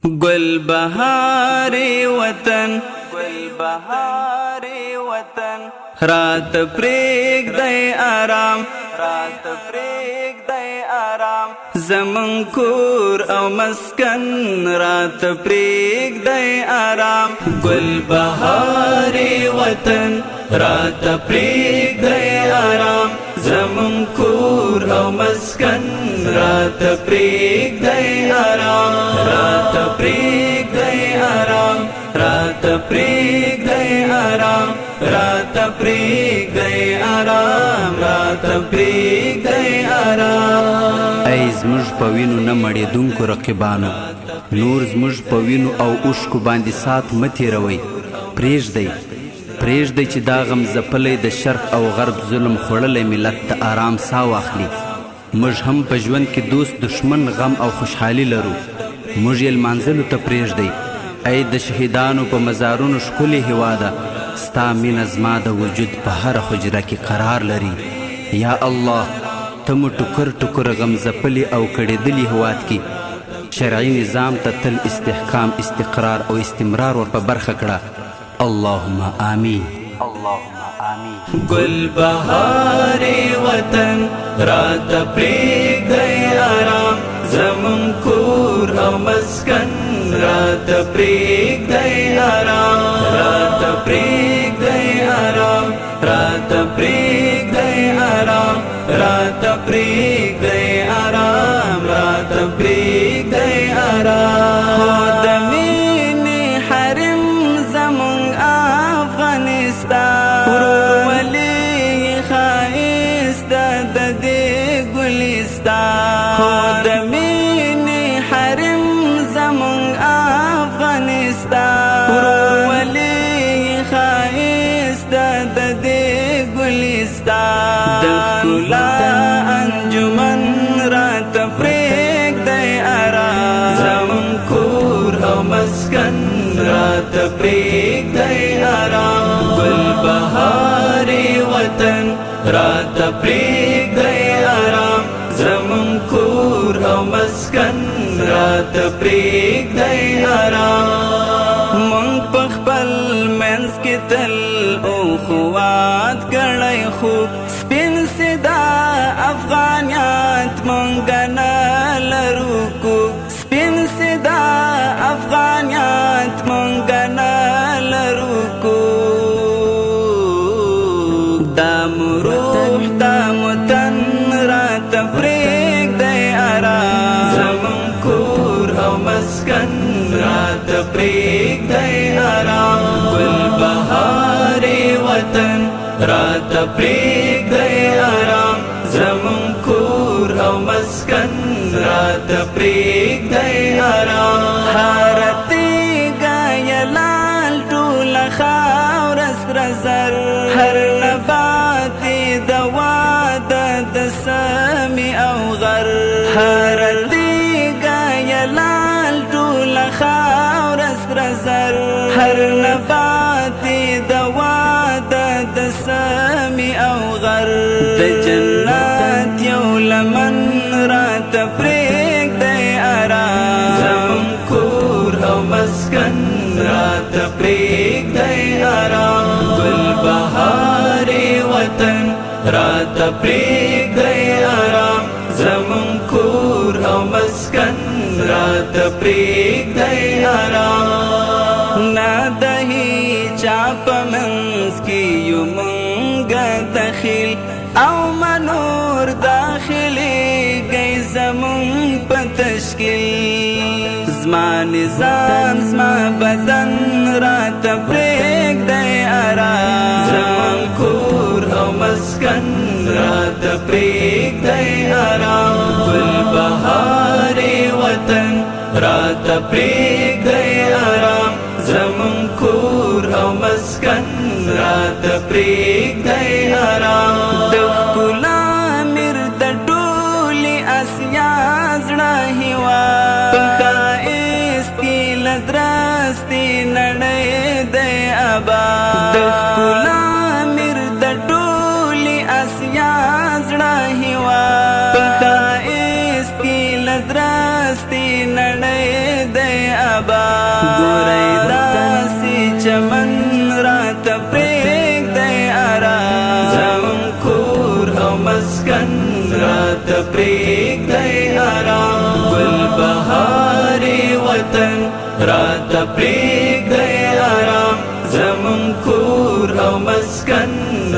گل بہار وطن گل بہار وطن رات پریگ دے آرام رات پریگ دے آرام زمن کور او مسکن رات پریگ دے آرام گل بہار وطن رات پریگ دے آرام زمن کور او مسکن رات پریگ دے آرام رات پریگ دے آرام رات پریگ دے آرام رات پریگ دے آرام رات پریگ دے آرام ای زموږ په وینو نه مړېدونکو رقیبانو نور زموږ په وینو او اوښکو باندې سات مه تېروئ پرېږدئ چې دا غم ځپلی د شرق او غرب ظلم خوړلی ملت د آرام ساه واخلي موږ هم په ژوند کې دوست دشمن غم او خوشحالي لرو موږ یې لمانځلو ته پرېږدئ ای د شهیدانو په مزارونو ښکلې هېواده ستا مینه زما د وجود په هره حجره کې قرار لري یا الله ته مو ټوکر ټوکر غم ځپلي او کړېدلي هېواد کې شرعي نظام ته تل استحکام استقرار او استمرار ور په برخه کړه اللهم آمین گل بہار وطن رات پریگ دے آرام زمن کور او مسکن رات پریگ دے آرام رات پریگ دے آرام رات پریگ دے آرام رات پریگ دے آرام رات پریگ دے آرام خود مینی حرم زمن افغانستان ولی خائست د دې ګلستان خود مینی حرم زمون افغانستان ولی خائست د دې ګلستان د ښکلا انجمن رات پریږ دی آرام زمون کور او مسکن رات پریږ دی آرام گل بہار وطن رات پریگ دے آرام زمن کور او مسکن رات پریگ دے آرام منگ پخپل منز کی تل اخوات کڑی خوب سپین صدا افغانیات منگنا لروکو سپین صدا افغانیات منگنا لروکو دام روح دام تن رات پریگ دے آرام زمن کور او مسکن رات پریگ دے آرام گل بہار وطن رات پریگ دے آرام زمن کور او مسکن رات پریگ دے آرام حارتی گایا لال ټول خاور سر زر هر نباتی دوا د سمی او غر هر دیگا یلال ټول خاور سر زر هر نباتی دوا د سمی او غر د جنات یو لمن رات پریگ دی آرام زمن کور او مسکن رات پریگ دی آرام گل بہار وطن رات پریگ دے آرام زمن کور او مسکن رات پریگ دے آرام نادہی چاپ منز کی یو منگا دخل او منور داخلی گئی زمن پا تشکیل زما نظام زما بدن رات پریگ دے آرام زمن کور او مسکن رات پریگ دے آرام گل بہار وطن رات پریگ دے آرام زمن کور او مسکن رات پریگ دے آرام د ښکلا میر د ټولې اسیا زړه هېواد په ښایست کې له درستې نړۍ دی آباد د ښکلا میر د ټولې اسیا زړه هېواد په ښایست کې له درستې نړۍ دی آباد وطن راته پریږدئ آرام زمون کور او مسکن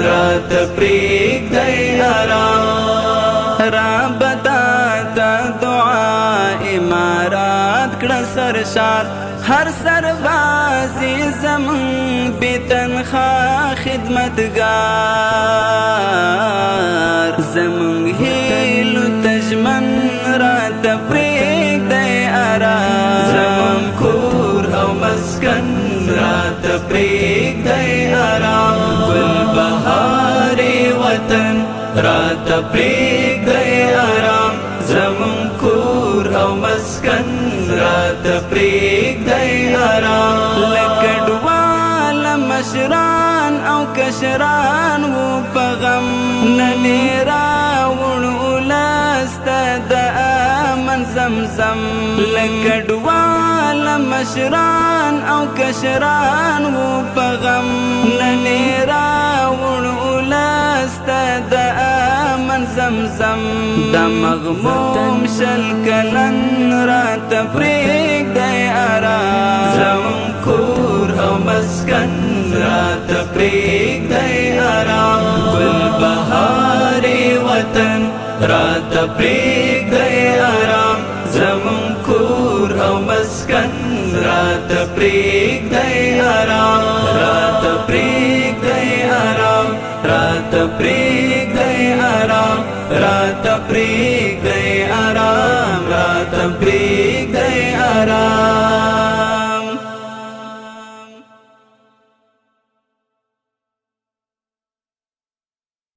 راته پریږدئ آرام رابطا تا دعا امارات کړه سرشار هر سربازی زمون بی تنخواه خدمتگار زمون هیلو تجمن راته پریږدئ آرام زمون کور او مسکن راته پریږدئ آرام ګل بهار وطن راته پریږدئ آرام زمون کور او مسکن راته پریږدئ آرام لکه ډواله مشران او کشران وو په غم ننې راوړ اولس ته د امن زمزم لکه ډواله مشران او کشران وو په غم ننې راوړ اولس ته د امن زمزم د مغموم شل کلن راته پریږدئ آرام زمون کور او مسکن راته پریږدئ آرام ګل بهار وطن راته پریږدئ آرام زمون کور او مسکن راته پریږدئ آرام راته پریږدئ آرام راته پریږدئ آرام راته پریږدئ آرام راته پریږدئ آرام